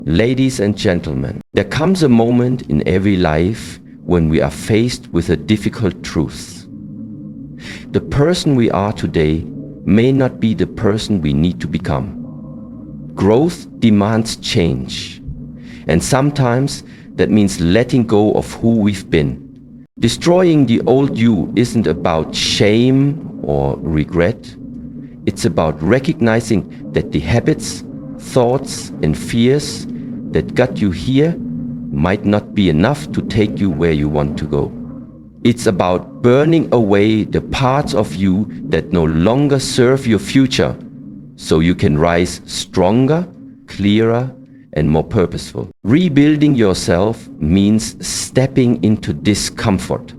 Ladies and gentlemen, there comes a moment in every life when we are faced with a difficult truth. The person we are today may not be the person we need to become. Growth demands change, and sometimes that means letting go of who we've been. Destroying the old you isn't about shame or regret. It's about recognizing that the habits, thoughts, and fears that got you here might not be enough to take you where you want to go. It's about burning away the parts of you that no longer serve your future, so you can rise stronger, clearer, and more purposeful. Rebuilding yourself means stepping into discomfort.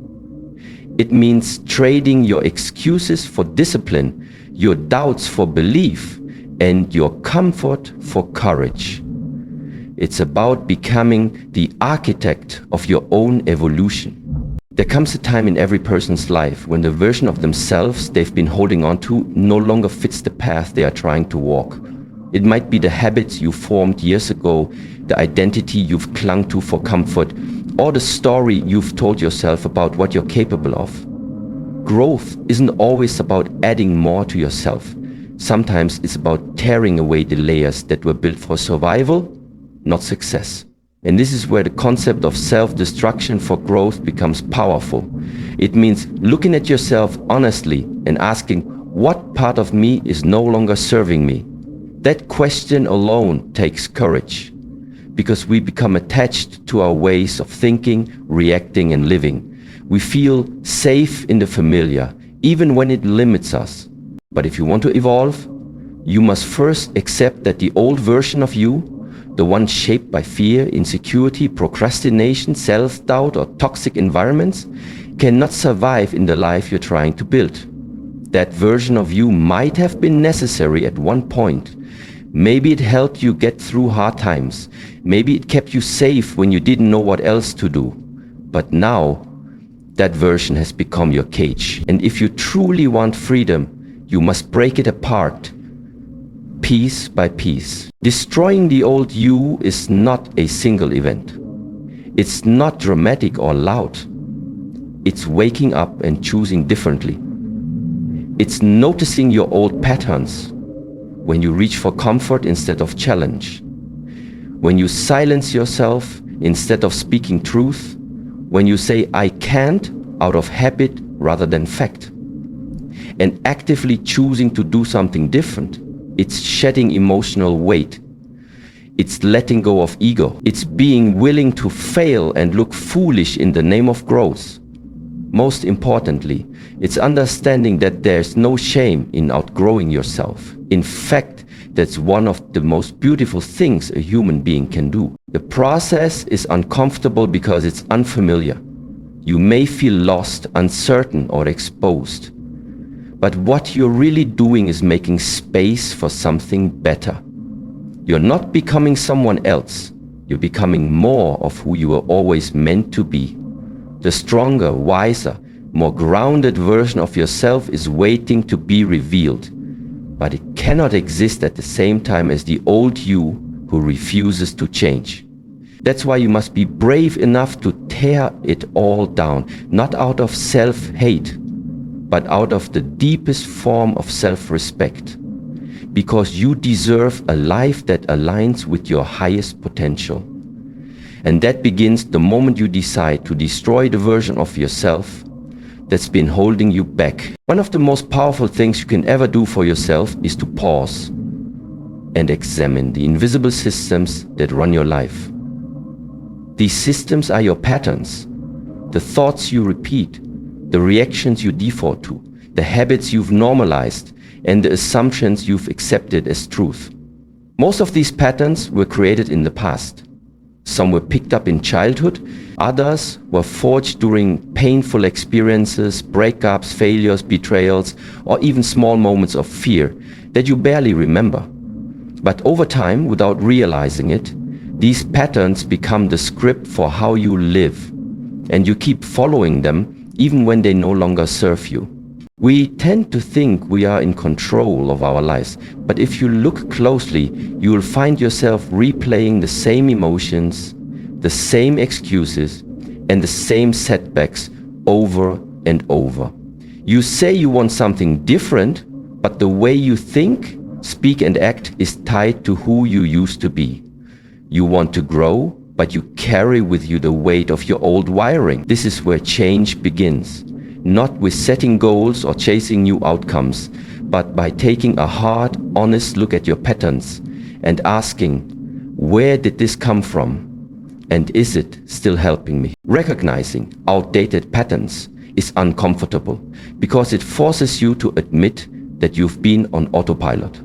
It means trading your excuses for discipline, your doubts for belief, and your comfort for courage. It's about becoming the architect of your own evolution. There comes a time in every person's life when the version of themselves they've been holding on to no longer fits the path they are trying to walk. It might be the habits you formed years ago, the identity you've clung to for comfort, or the story you've told yourself about what you're capable of. Growth isn't always about adding more to yourself. Sometimes it's about tearing away the layers that were built for survival, not success. And this is where the concept of self-destruction for growth becomes powerful. It means looking at yourself honestly and asking, what part of me is no longer serving me? That question alone takes courage, because we become attached to our ways of thinking, reacting, and living. We feel safe in the familiar, even when it limits us. But if you want to evolve, you must first accept that the old version of you, the one shaped by fear, insecurity, procrastination, self-doubt, or toxic environments, cannot survive in the life you're trying to build. That version of you might have been necessary at one point. Maybe it helped you get through hard times. Maybe it kept you safe when you didn't know what else to do. But now, that version has become your cage. And if you truly want freedom, you must break it apart, piece by piece. Destroying the old you is not a single event. It's not dramatic or loud. It's waking up and choosing differently. It's noticing your old patterns, when you reach for comfort instead of challenge, when you silence yourself instead of speaking truth, when you say I can't out of habit rather than fact, and actively choosing to do something different. It's shedding emotional weight. It's letting go of ego. It's being willing to fail and look foolish in the name of growth. Most importantly, it's understanding that there's no shame in outgrowing yourself. In fact, that's one of the most beautiful things a human being can do. The process is uncomfortable because it's unfamiliar. You may feel lost, uncertain, or exposed. But what you're really doing is making space for something better. You're not becoming someone else. You're becoming more of who you were always meant to be. The stronger, wiser, more grounded version of yourself is waiting to be revealed. But it cannot exist at the same time as the old you who refuses to change. That's why you must be brave enough to tear it all down, not out of self-hate, but out of the deepest form of self-respect. Because you deserve a life that aligns with your highest potential. And that begins the moment you decide to destroy the version of yourself that's been holding you back. One of the most powerful things you can ever do for yourself is to pause and examine the invisible systems that run your life. These systems are your patterns, the thoughts you repeat, the reactions you default to, the habits you've normalized, and the assumptions you've accepted as truth. Most of these patterns were created in the past. Some were picked up in childhood, others were forged during painful experiences, breakups, failures, betrayals, or even small moments of fear that you barely remember. But over time, without realizing it, these patterns become the script for how you live, and you keep following them even when they no longer serve you. We tend to think we are in control of our lives, but if you look closely, you will find yourself replaying the same emotions, the same excuses, and the same setbacks over and over. You say you want something different, but the way you think, speak, and act is tied to who you used to be. You want to grow, but you carry with you the weight of your old wiring. This is where change begins. Not with setting goals or chasing new outcomes, but by taking a hard, honest look at your patterns and asking, where did this come from? And is it still helping me? Recognizing outdated patterns is uncomfortable because it forces you to admit that you've been on autopilot.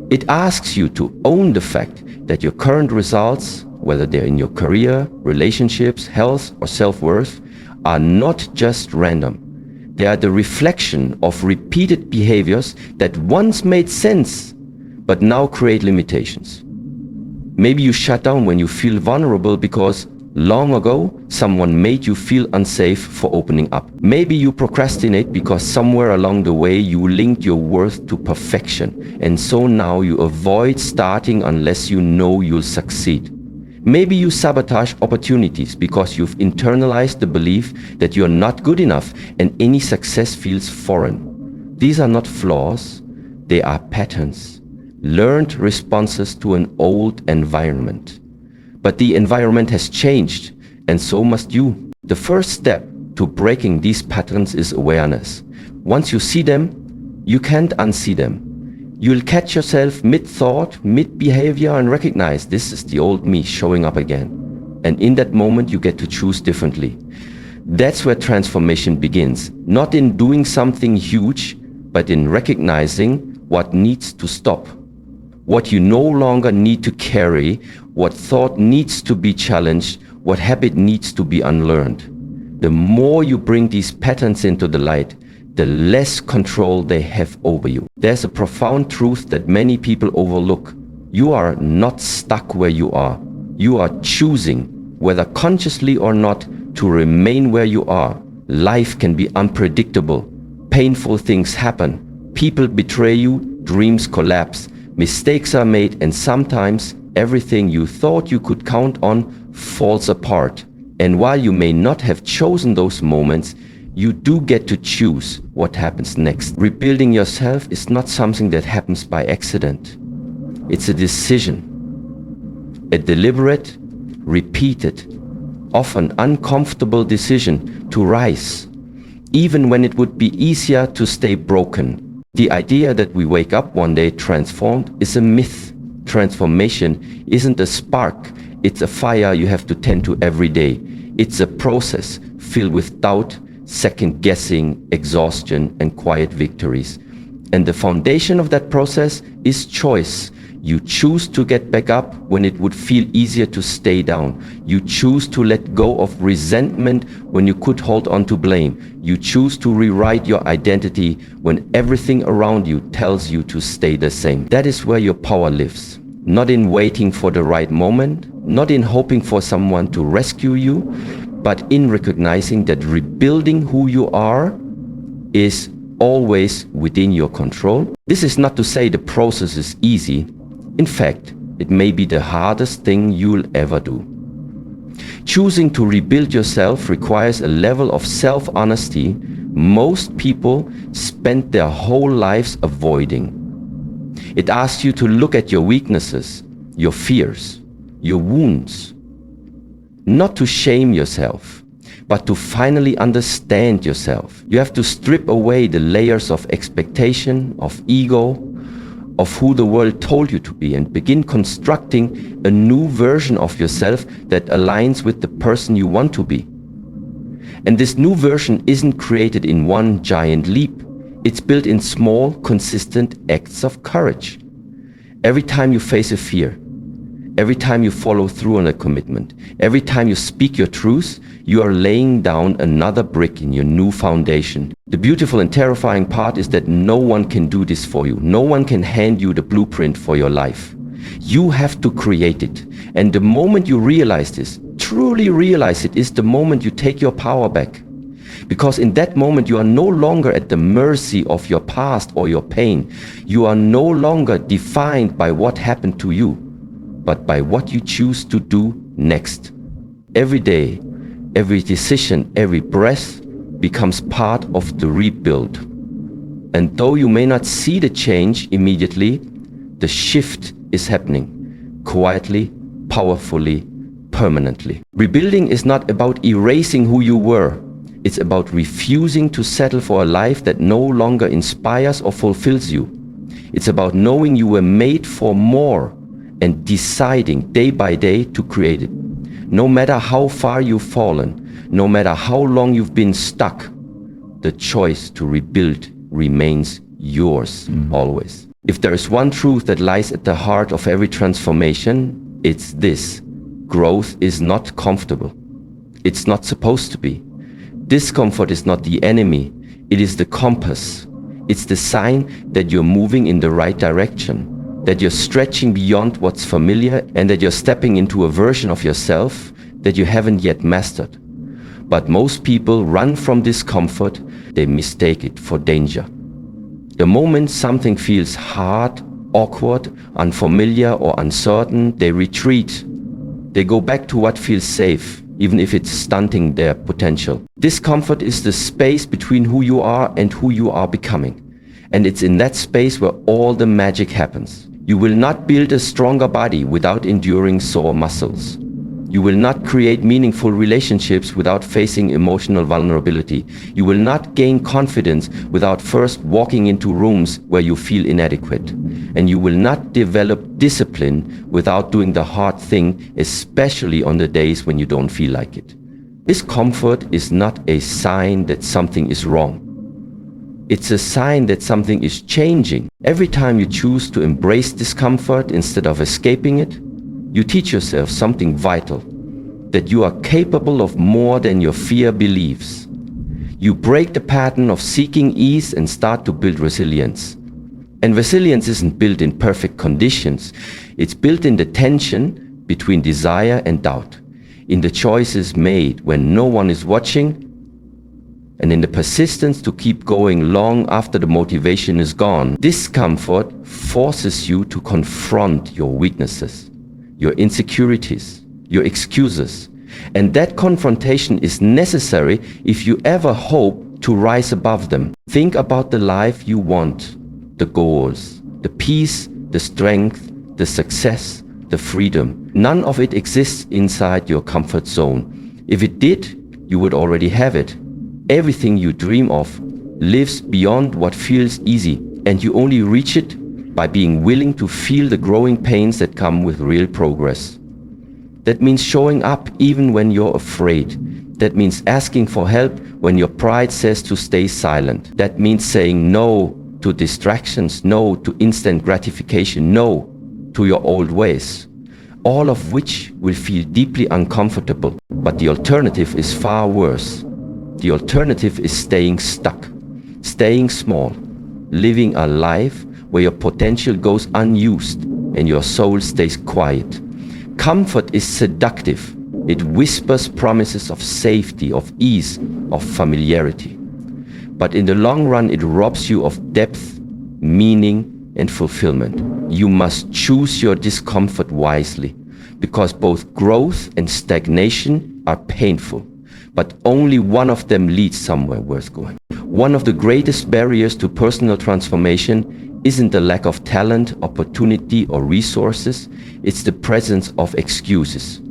It asks you to own the fact that your current results, whether they're in your career, relationships, health, or self-worth, are not just random. They are the reflection of repeated behaviors that once made sense, but now create limitations. Maybe you shut down when you feel vulnerable because long ago someone made you feel unsafe for opening up. Maybe you procrastinate because somewhere along the way you linked your worth to perfection, and so now you avoid starting unless you know you'll succeed. Maybe you sabotage opportunities because you've internalized the belief that you're not good enough and any success feels foreign. These are not flaws, they are patterns, learned responses to an old environment. But the environment has changed, and so must you. The first step to breaking these patterns is awareness. Once you see them, you can't unsee them. You'll catch yourself mid-thought, mid-behavior, and recognize this is the old me showing up again. And in that moment, you get to choose differently. That's where transformation begins. Not in doing something huge, but in recognizing what needs to stop. What you no longer need to carry, what thought needs to be challenged, what habit needs to be unlearned. The more you bring these patterns into the light, the less control they have over you. There's a profound truth that many people overlook. You are not stuck where you are. You are choosing, whether consciously or not, to remain where you are. Life can be unpredictable. Painful things happen. People betray you, dreams collapse, mistakes are made, and sometimes everything you thought you could count on falls apart. And while you may not have chosen those moments, you do get to choose what happens next. Rebuilding yourself is not something that happens by accident. It's a decision. A deliberate, repeated, often uncomfortable decision to rise, even when it would be easier to stay broken. The idea that we wake up one day transformed is a myth. Transformation isn't a spark, it's a fire you have to tend to every day. It's a process filled with doubt, second-guessing, exhaustion, and quiet victories. And the foundation of that process is choice. You choose to get back up when it would feel easier to stay down. You choose to let go of resentment when you could hold on to blame. You choose to rewrite your identity when everything around you tells you to stay the same. That is where your power lives. Not in waiting for the right moment, not in hoping for someone to rescue you, but in recognizing that rebuilding who you are is always within your control. This is not to say the process is easy. In fact, it may be the hardest thing you'll ever do. Choosing to rebuild yourself requires a level of self-honesty most people spend their whole lives avoiding. It asks you to look at your weaknesses, your fears, your wounds. Not to shame yourself, but to finally understand yourself. You have to strip away the layers of expectation, of ego, of who the world told you to be, and begin constructing a new version of yourself that aligns with the person you want to be. And this new version isn't created in one giant leap. It's built in small, consistent acts of courage. Every time you face a fear, every time you follow through on a commitment, every time you speak your truth, you are laying down another brick in your new foundation. The beautiful and terrifying part is that no one can do this for you. No one can hand you the blueprint for your life. You have to create it. And the moment you realize this, truly realize it, is the moment you take your power back. Because in that moment, you are no longer at the mercy of your past or your pain. You are no longer defined by what happened to you, but by what you choose to do next. Every day, every decision, every breath becomes part of the rebuild. And though you may not see the change immediately, the shift is happening quietly, powerfully, permanently. Rebuilding is not about erasing who you were. It's about refusing to settle for a life that no longer inspires or fulfills you. It's about knowing you were made for more and deciding day by day to create it. No matter how far you've fallen, no matter how long you've been stuck, the choice to rebuild remains yours always. If there is one truth that lies at the heart of every transformation, it's this: growth is not comfortable. It's not supposed to be. Discomfort is not the enemy, it is the compass. It's the sign that you're moving in the right direction, that you're stretching beyond what's familiar, and that you're stepping into a version of yourself that you haven't yet mastered. But most people run from discomfort, they mistake it for danger. The moment something feels hard, awkward, unfamiliar, or uncertain, they retreat. They go back to what feels safe, even if it's stunting their potential. Discomfort is the space between who you are and who you are becoming. And it's in that space where all the magic happens. You will not build a stronger body without enduring sore muscles. You will not create meaningful relationships without facing emotional vulnerability. You will not gain confidence without first walking into rooms where you feel inadequate. And you will not develop discipline without doing the hard thing, especially on the days when you don't feel like it. Discomfort is not a sign that something is wrong. It's a sign that something is changing. Every time you choose to embrace discomfort instead of escaping it, you teach yourself something vital, that you are capable of more than your fear believes. You break the pattern of seeking ease and start to build resilience. And resilience isn't built in perfect conditions. It's built in the tension between desire and doubt, in the choices made when no one is watching, and in the persistence to keep going long after the motivation is gone. Discomfort forces you to confront your weaknesses, your insecurities, your excuses. And that confrontation is necessary if you ever hope to rise above them. Think about the life you want, the goals, the peace, the strength, the success, the freedom. None of it exists inside your comfort zone. If it did, you would already have it. Everything you dream of lives beyond what feels easy, and you only reach it by being willing to feel the growing pains that come with real progress. That means showing up even when you're afraid. That means asking for help when your pride says to stay silent. That means saying no to distractions, no to instant gratification, no to your old ways. All of which will feel deeply uncomfortable. But the alternative is far worse. The alternative is staying stuck, staying small, living a life where your potential goes unused and your soul stays quiet. Comfort is seductive. It whispers promises of safety, of ease, of familiarity. But in the long run, it robs you of depth, meaning, and fulfillment. You must choose your discomfort wisely, because both growth and stagnation are painful, but only one of them leads somewhere worth going. One of the greatest barriers to personal transformation isn't the lack of talent, opportunity, or resources. It's the presence of excuses.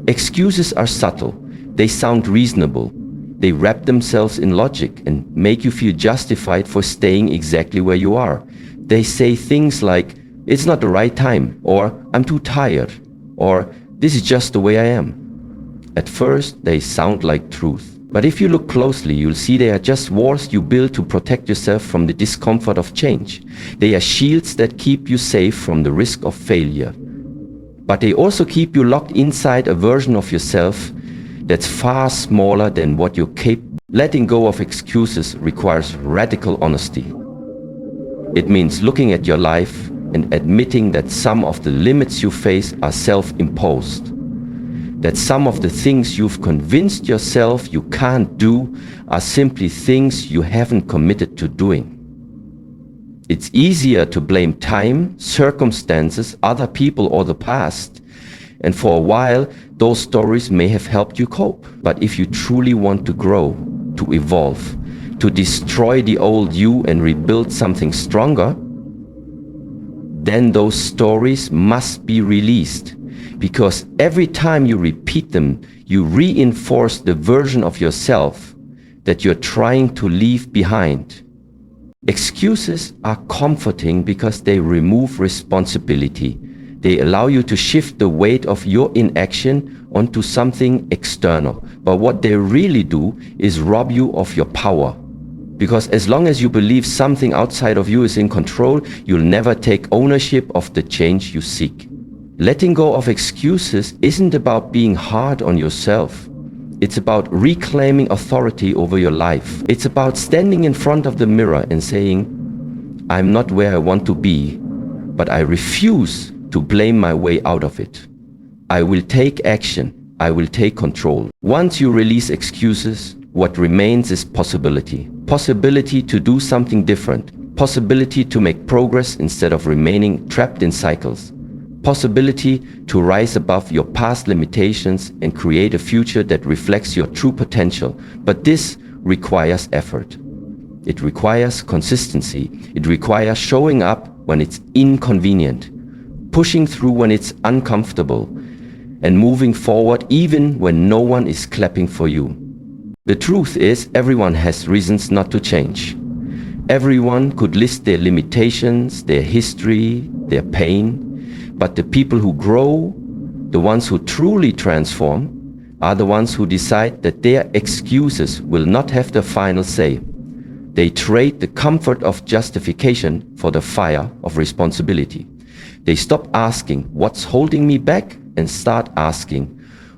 Excuses are subtle. They sound reasonable. They wrap themselves in logic and make you feel justified for staying exactly where you are. They say things like, "It's not the right time," or "I'm too tired," or "This is just the way I am." At first, they sound like truth. But if you look closely, you'll see they are just walls you build to protect yourself from the discomfort of change. They are shields that keep you safe from the risk of failure. But they also keep you locked inside a version of yourself that's far smaller than what you're capable. Letting go of excuses requires radical honesty. It means looking at your life and admitting that some of the limits you face are self-imposed. that some of the things you've convinced yourself you can't do are simply things you haven't committed to doing. It's easier to blame time, circumstances, other people, or the past. And for a while, those stories may have helped you cope. But if you truly want to grow, to evolve, to destroy the old you and rebuild something stronger, then those stories must be released. Because every time you repeat them, you reinforce the version of yourself that you're trying to leave behind. Excuses are comforting because they remove responsibility. They allow you to shift the weight of your inaction onto something external. But what they really do is rob you of your power. Because as long as you believe something outside of you is in control, you'll never take ownership of the change you seek. Letting go of excuses isn't about being hard on yourself. It's about reclaiming authority over your life. It's about standing in front of the mirror and saying, I'm not where I want to be, but I refuse to blame my way out of it. I will take action. I will take control. Once you release excuses, what remains is possibility. Possibility to do something different. Possibility to make progress instead of remaining trapped in cycles. Possibility to rise above your past limitations and create a future that reflects your true potential. But this requires effort. It requires consistency. It requires showing up when it's inconvenient, pushing through when it's uncomfortable, and moving forward even when no one is clapping for you. The truth is, everyone has reasons not to change. Everyone could list their limitations, their history, their pain. But the people who grow, the ones who truly transform, are the ones who decide that their excuses will not have the final say. They trade the comfort of justification for the fire of responsibility. They stop asking, what's holding me back? And start asking,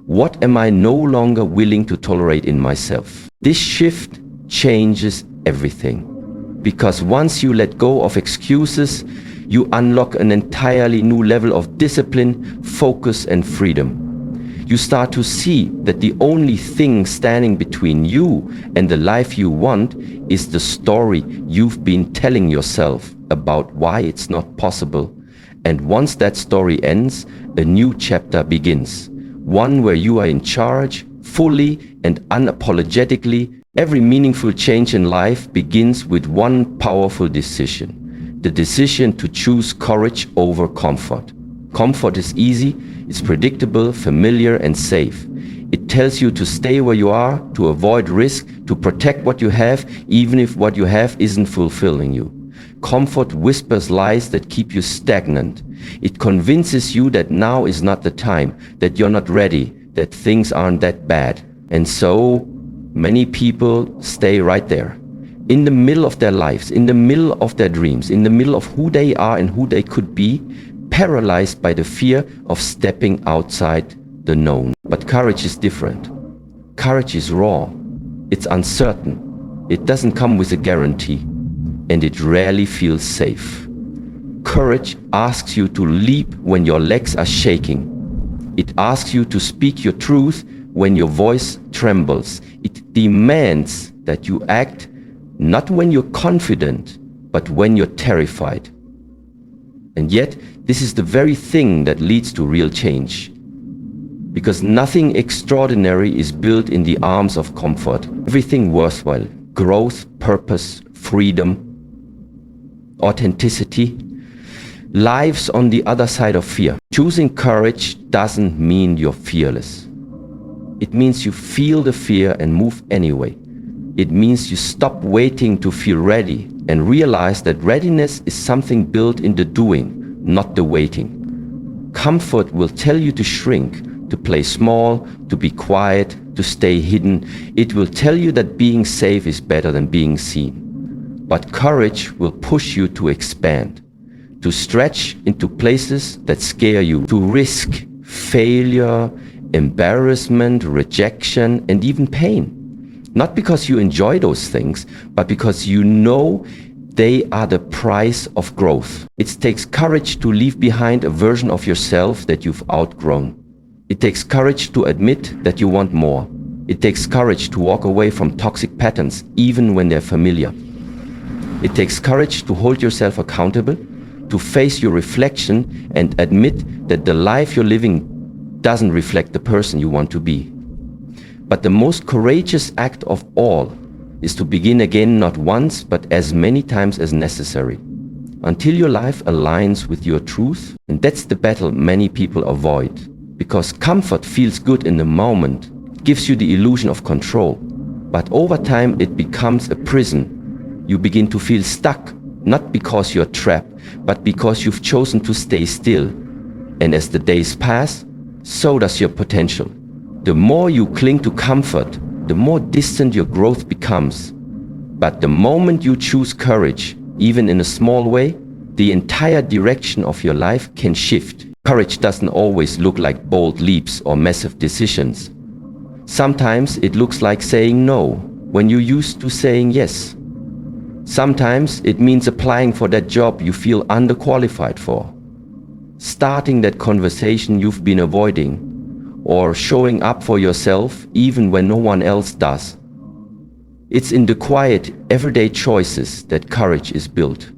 what am I no longer willing to tolerate in myself? This shift changes everything. Because once you let go of excuses, you unlock an entirely new level of discipline, focus, and freedom. You start to see that the only thing standing between you and the life you want is the story you've been telling yourself about why it's not possible. And once that story ends, a new chapter begins. One where you are in charge, fully and unapologetically. Every meaningful change in life begins with one powerful decision. The decision to choose courage over comfort. Comfort is easy, it's predictable, familiar, and safe. It tells you to stay where you are, to avoid risk, to protect what you have, even if what you have isn't fulfilling you. Comfort whispers lies that keep you stagnant. It convinces you that now is not the time, that you're not ready, that things aren't that bad. And so many people stay right there, in the middle of their lives, in the middle of their dreams, in the middle of who they are and who they could be, paralyzed by the fear of stepping outside the known. But courage is different. Courage is raw. It's uncertain. It doesn't come with a guarantee, and it rarely feels safe. Courage asks you to leap when your legs are shaking. It asks you to speak your truth when your voice trembles. It demands that you act not when you're confident, but when you're terrified. And yet, this is the very thing that leads to real change. Because nothing extraordinary is built in the arms of comfort. Everything worthwhile, growth, purpose, freedom, authenticity, lives on the other side of fear. Choosing courage doesn't mean you're fearless. It means you feel the fear and move anyway. It means you stop waiting to feel ready and realize that readiness is something built in the doing, not the waiting. Comfort will tell you to shrink, to play small, to be quiet, to stay hidden. It will tell you that being safe is better than being seen. But courage will push you to expand, to stretch into places that scare you, to risk failure, embarrassment, rejection, and even pain. Not because you enjoy those things, but because you know they are the price of growth. It takes courage to leave behind a version of yourself that you've outgrown. It takes courage to admit that you want more. It takes courage to walk away from toxic patterns, even when they're familiar. It takes courage to hold yourself accountable, to face your reflection and admit that the life you're living doesn't reflect the person you want to be. But the most courageous act of all is to begin again, not once, but as many times as necessary, until your life aligns with your truth. And that's the battle many people avoid, because comfort feels good in the moment, gives you the illusion of control. But over time it becomes a prison. You begin to feel stuck, not because you're trapped, but because you've chosen to stay still. And as the days pass, so does your potential. The more you cling to comfort, the more distant your growth becomes. But the moment you choose courage, even in a small way, the entire direction of your life can shift. Courage doesn't always look like bold leaps or massive decisions. Sometimes it looks like saying no when you used to saying yes. Sometimes it means applying for that job you feel underqualified for, starting that conversation you've been avoiding, or showing up for yourself even when no one else does. It's in the quiet, everyday choices that courage is built.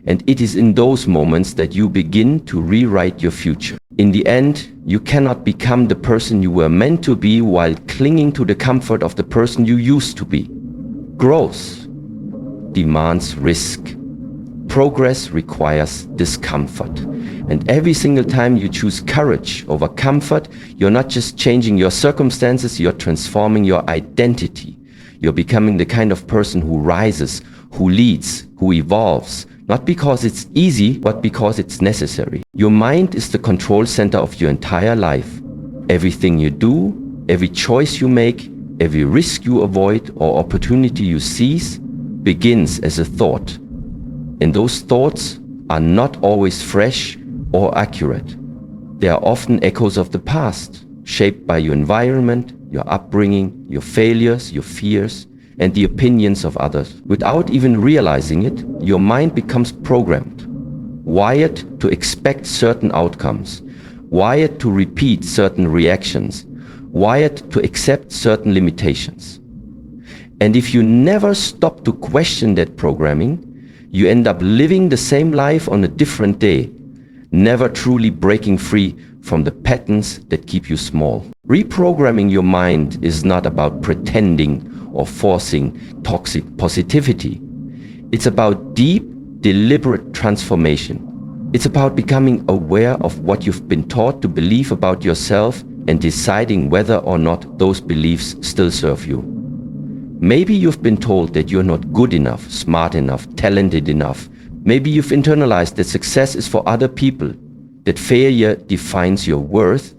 And it is in those moments that you begin to rewrite your future. In the end, you cannot become the person you were meant to be while clinging to the comfort of the person you used to be. Growth demands risk. Progress requires discomfort. And every single time you choose courage over comfort, you're not just changing your circumstances, you're transforming your identity. You're becoming the kind of person who rises, who leads, who evolves, not because it's easy, but because it's necessary. Your mind is the control center of your entire life. Everything you do, every choice you make, every risk you avoid or opportunity you seize begins as a thought. And those thoughts are not always fresh or accurate. They are often echoes of the past, shaped by your environment, your upbringing, your failures, your fears, and the opinions of others. Without even realizing it, your mind becomes programmed, wired to expect certain outcomes, wired to repeat certain reactions, wired to accept certain limitations. And if you never stop to question that programming, you end up living the same life on a different day, never truly breaking free from the patterns that keep you small. Reprogramming your mind is not about pretending or forcing toxic positivity. It's about deep, deliberate transformation. It's about becoming aware of what you've been taught to believe about yourself and deciding whether or not those beliefs still serve you. Maybe you've been told that you're not good enough, smart enough, talented enough. Maybe you've internalized that success is for other people, that failure defines your worth,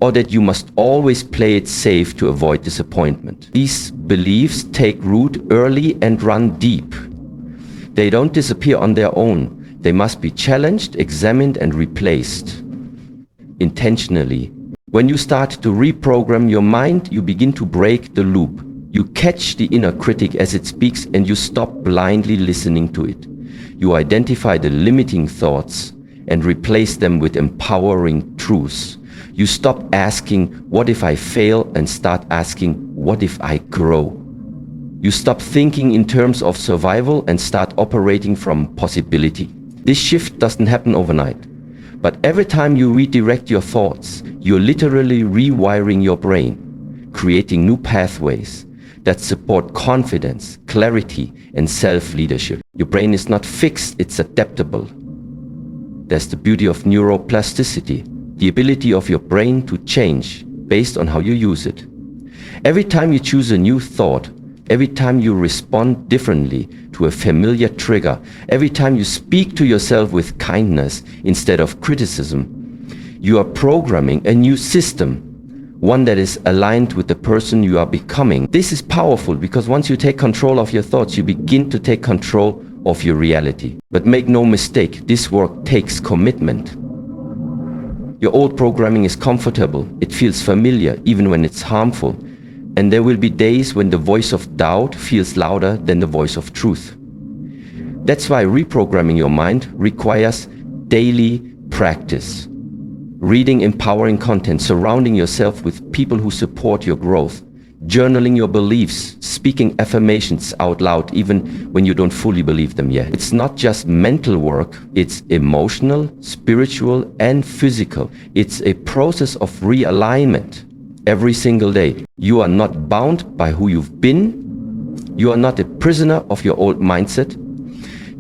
or that you must always play it safe to avoid disappointment. These beliefs take root early and run deep. They don't disappear on their own. They must be challenged, examined, and replaced intentionally. When you start to reprogram your mind, you begin to break the loop. You catch the inner critic as it speaks and you stop blindly listening to it. You identify the limiting thoughts and replace them with empowering truths. You stop asking, what if I fail, and start asking, what if I grow? You stop thinking in terms of survival and start operating from possibility. This shift doesn't happen overnight. But every time you redirect your thoughts, you're literally rewiring your brain, creating new pathways that support confidence, clarity, and self-leadership. Your brain is not fixed, it's adaptable. That's the beauty of neuroplasticity, the ability of your brain to change based on how you use it. Every time you choose a new thought, every time you respond differently to a familiar trigger, every time you speak to yourself with kindness instead of criticism, you are programming a new system, one that is aligned with the person you are becoming. This is powerful because once you take control of your thoughts, you begin to take control of your reality. But make no mistake, this work takes commitment. Your old programming is comfortable, it feels familiar even when it's harmful. And there will be days when the voice of doubt feels louder than the voice of truth. That's why reprogramming your mind requires daily practice. reading empowering content, surrounding yourself with people who support your growth, journaling your beliefs, speaking affirmations out loud even when you don't fully believe them yet. It's not just mental work, it's emotional, spiritual, and physical. It's a process of realignment every single day. You are not bound by who you've been. You are not a prisoner of your old mindset.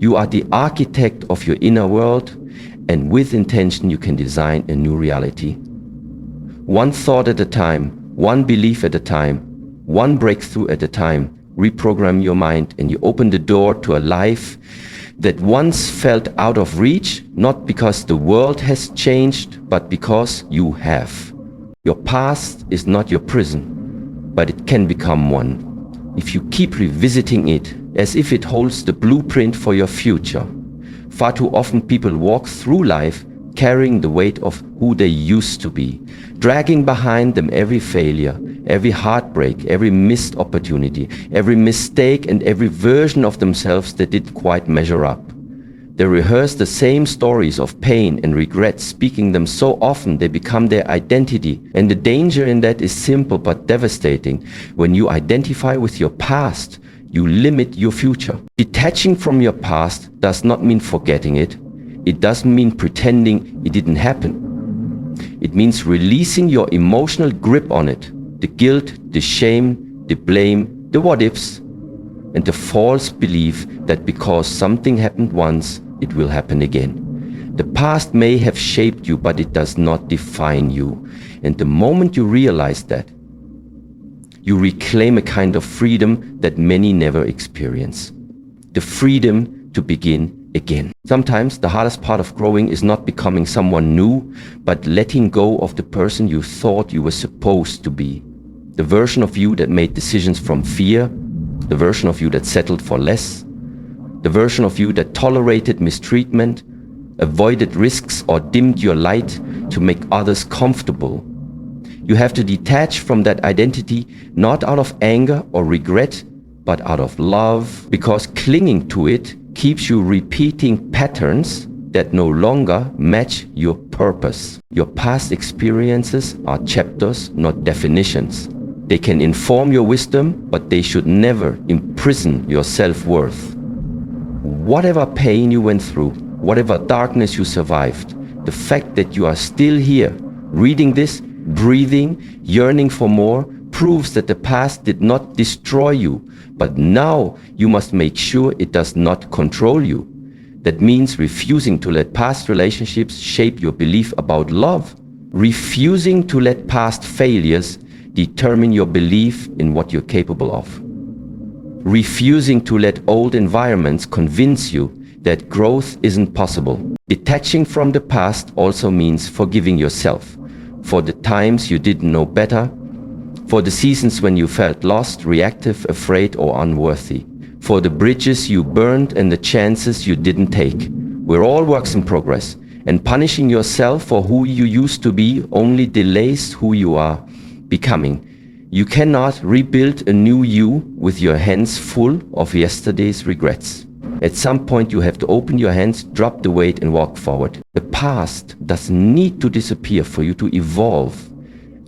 You are the architect of your inner world, and with intention you can design a new reality. One thought at a time, one belief at a time, one breakthrough at a time. Reprogram your mind and you open the door to a life that once felt out of reach, not because the world has changed, but because you have. Your past is not your prison, but it can become one if you keep revisiting it as if it holds the blueprint for your future. Far too often people walk through life carrying the weight of who they used to be, dragging behind them every failure, every heartbreak, every missed opportunity, every mistake, and every version of themselves that didn't quite measure up. They rehearse the same stories of pain and regret, speaking them so often they become their identity. And the danger in that is simple but devastating. When you identify with your past, you limit your future. Detaching from your past does not mean forgetting it. It doesn't mean pretending it didn't happen. It means releasing your emotional grip on it. The guilt, the shame, the blame, the what-ifs, and the false belief that because something happened once, it will happen again. The past may have shaped you, but it does not define you. And the moment you realize that, you reclaim a kind of freedom that many never experience. The freedom to begin again. Sometimes the hardest part of growing is not becoming someone new, but letting go of the person you thought you were supposed to be. The version of you that made decisions from fear, the version of you that settled for less, the version of you that tolerated mistreatment, avoided risks, or dimmed your light to make others comfortable. You have to detach from that identity, not out of anger or regret, but out of love, because clinging to it keeps you repeating patterns that no longer match your purpose. Your past experiences are chapters, not definitions. They can inform your wisdom, but they should never imprison your self-worth. Whatever pain you went through, whatever darkness you survived, the fact that you are still here, reading this, breathing, yearning for more, proves that the past did not destroy you, but now you must make sure it does not control you. That means refusing to let past relationships shape your belief about love, refusing to let past failures determine your belief in what you're capable of, refusing to let old environments convince you that growth isn't possible. Detaching from the past also means forgiving yourself for the times you didn't know better, for the seasons when you felt lost, reactive, afraid, or unworthy, for the bridges you burned and the chances you didn't take. We're all works in progress, and punishing yourself for who you used to be only delays who you are becoming. You cannot rebuild a new you with your hands full of yesterday's regrets. At some point you have to open your hands, drop the weight, and walk forward. The past doesn't need to disappear for you to evolve.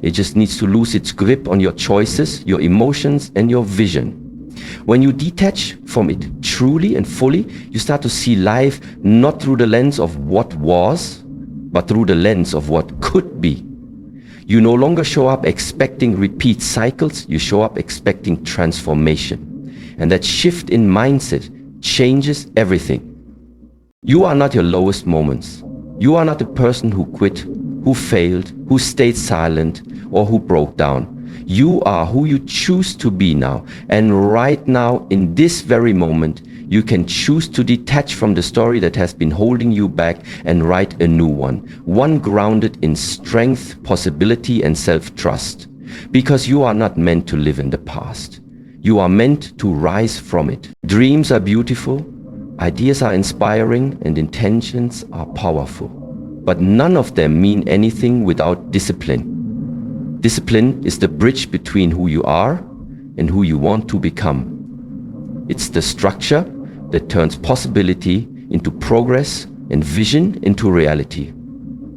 It just needs to lose its grip on your choices, your emotions, and your vision. When you detach from it truly and fully, you start to see life not through the lens of what was, but through the lens of what could be. You no longer show up expecting repeat cycles, you show up expecting transformation. And that shift in mindset changes everything. You are not your lowest moments. You are not the person who quit, who failed, who stayed silent, or who broke down. You are who you choose to be now. And right now, in this very moment, you can choose to detach from the story that has been holding you back and write a new one grounded in strength, possibility, and self-trust. Because you are not meant to live in the past. You are meant to rise from it. Dreams are beautiful, ideas are inspiring, and intentions are powerful. But none of them mean anything without discipline. Discipline is the bridge between who you are and who you want to become. It's the structure that turns possibility into progress and vision into reality.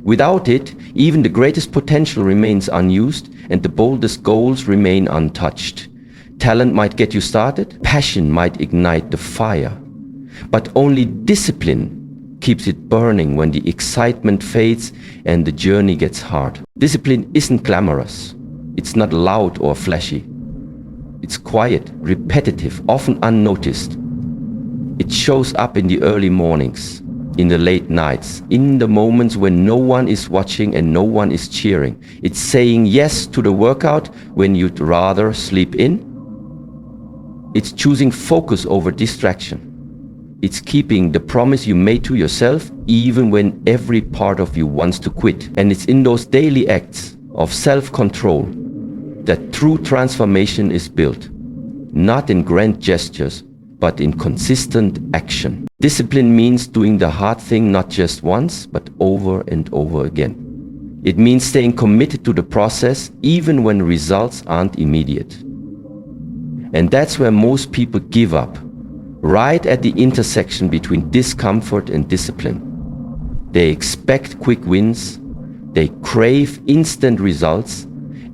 Without it, even the greatest potential remains unused and the boldest goals remain untouched. Talent might get you started, passion might ignite the fire, but only discipline keeps it burning when the excitement fades and the journey gets hard. Discipline isn't glamorous. It's not loud or flashy. It's quiet, repetitive, often unnoticed. It shows up in the early mornings, in the late nights, in the moments when no one is watching and no one is cheering. It's saying yes to the workout when you'd rather sleep in. It's choosing focus over distraction. It's keeping the promise you made to yourself even when every part of you wants to quit. And it's in those daily acts of self-control that true transformation is built, not in grand gestures, but in consistent action. Discipline means doing the hard thing not just once, but over and over again. It means staying committed to the process even when results aren't immediate. And that's where most people give up, right at the intersection between discomfort and discipline. They expect quick wins, they crave instant results,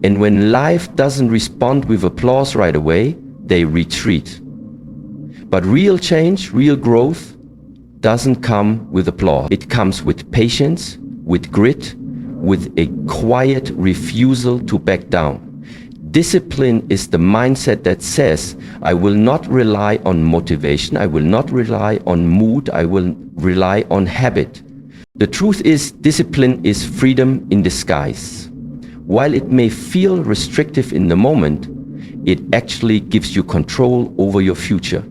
and when life doesn't respond with applause right away, they retreat. But real change, real growth, doesn't come with applause. It comes with patience, with grit, with a quiet refusal to back down. Discipline is the mindset that says, I will not rely on motivation, I will not rely on mood, I will rely on habit. The truth is, discipline is freedom in disguise. While it may feel restrictive in the moment, it actually gives you control over your future.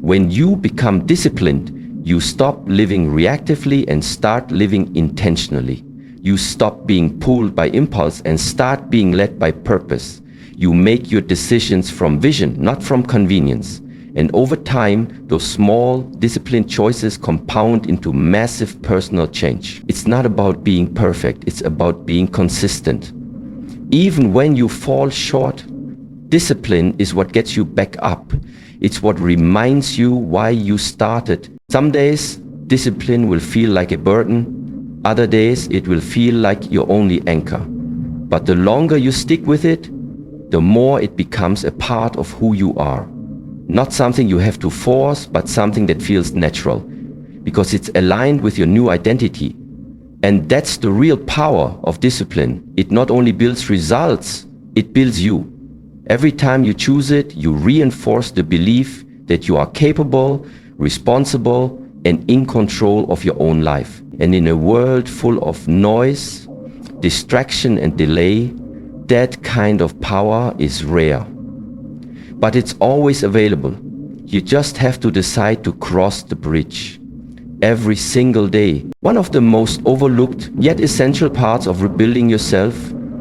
When you become disciplined, you stop living reactively and start living intentionally. You stop being pulled by impulse and start being led by purpose. You make your decisions from vision, not from convenience. And over time, those small, disciplined choices compound into massive personal change. It's not about being perfect, it's about being consistent. Even when you fall short, discipline is what gets you back up. It's what reminds you why you started. Some days, discipline will feel like a burden. Other days, it will feel like your only anchor. But the longer you stick with it, the more it becomes a part of who you are. Not something you have to force, but something that feels natural, because it's aligned with your new identity. And that's the real power of discipline. It not only builds results, it builds you. Every time you choose it, you reinforce the belief that you are capable, responsible, and in control of your own life. And in a world full of noise, distraction, and delay, that kind of power is rare. But it's always available. You just have to decide to cross the bridge. Every single day. One of the most overlooked yet essential parts of rebuilding yourself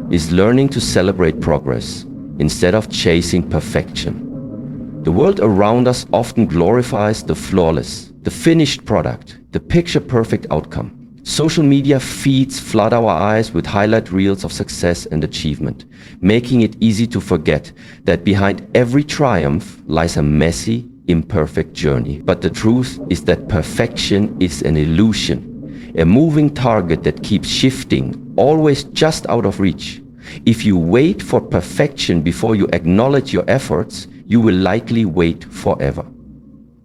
is learning to celebrate progress instead of chasing perfection. The world around us often glorifies the flawless, the finished product, the picture-perfect outcome. Social media feeds flood our eyes with highlight reels of success and achievement, making it easy to forget that behind every triumph lies a messy, imperfect journey. But the truth is that perfection is an illusion, a moving target that keeps shifting, always just out of reach. If you wait for perfection before you acknowledge your efforts, you will likely wait forever.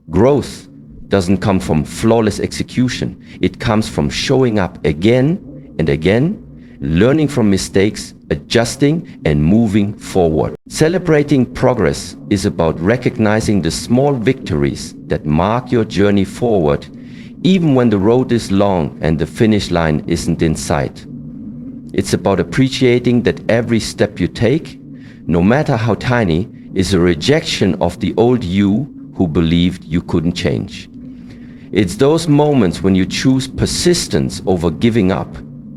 Growth doesn't come from flawless execution. It comes from showing up again and again, learning from mistakes, adjusting, and moving forward. Celebrating progress is about recognizing the small victories that mark your journey forward, even when the road is long and the finish line isn't in sight. It's about appreciating that every step you take, no matter how tiny, is a rejection of the old you who believed you couldn't change. It's those moments when you choose persistence over giving up,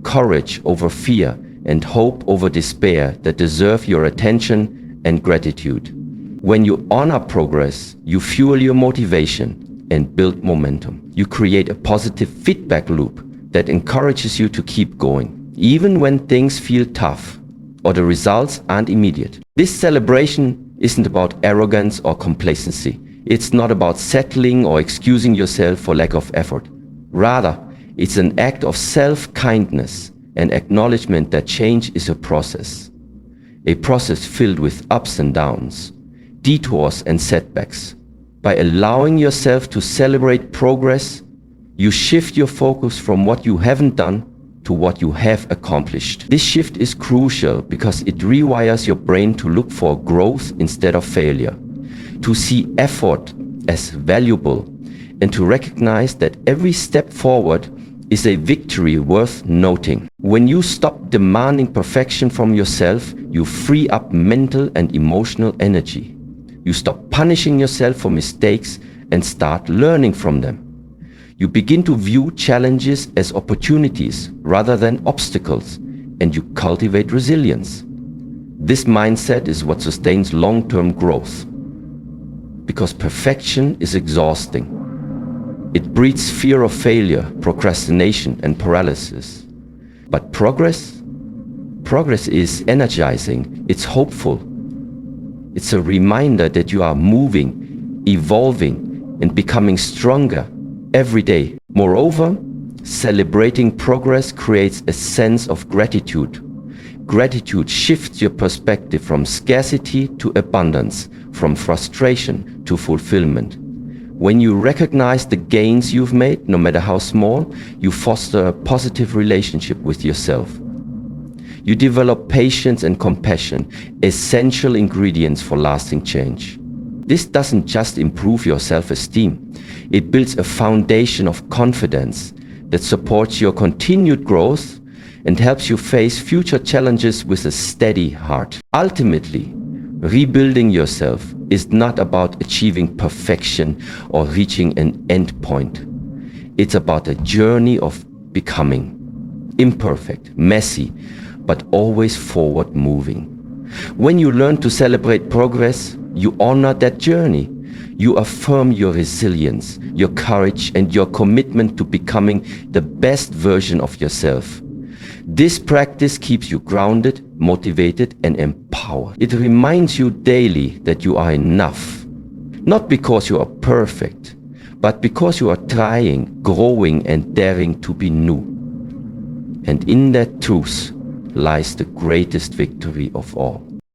courage over fear, and hope over despair that deserve your attention and gratitude. When you honor progress, you fuel your motivation and build momentum. You create a positive feedback loop that encourages you to keep going, even when things feel tough or the results aren't immediate. This celebration isn't about arrogance or complacency. It's not about settling or excusing yourself for lack of effort. Rather, It's an act of self-kindness and acknowledgement that change is a process filled with ups and downs, detours and setbacks. By allowing yourself to celebrate progress, you shift your focus from what you haven't done to what you have accomplished. This shift is crucial because it rewires your brain to look for growth instead of failure, to see effort as valuable, and to recognize that every step forward is a victory worth noting. When you stop demanding perfection from yourself, you free up mental and emotional energy. You stop punishing yourself for mistakes and start learning from them. You begin to view challenges as opportunities rather than obstacles, and you cultivate resilience. This mindset is what sustains long-term growth, because perfection is exhausting. It breeds fear of failure, procrastination, and paralysis. But progress is energizing, it's hopeful. It's a reminder that you are moving, evolving, and becoming stronger every day. Moreover, celebrating progress creates a sense of gratitude. Gratitude shifts your perspective from scarcity to abundance, from frustration to fulfillment. When you recognize the gains you've made, no matter how small, you foster a positive relationship with yourself. You develop patience and compassion, essential ingredients for lasting change. This doesn't just improve your self-esteem, it builds a foundation of confidence that supports your continued growth and helps you face future challenges with a steady heart. Ultimately, rebuilding yourself is not about achieving perfection or reaching an end point. It's about a journey of becoming imperfect, messy, but always forward moving. When you learn to celebrate progress, you honor that journey. You affirm your resilience, your courage, and your commitment to becoming the best version of yourself. This practice keeps you grounded, motivated, and empowered. It reminds you daily that you are enough, not because you are perfect, but because you are trying, growing, and daring to be new. And in that truth lies the greatest victory of all.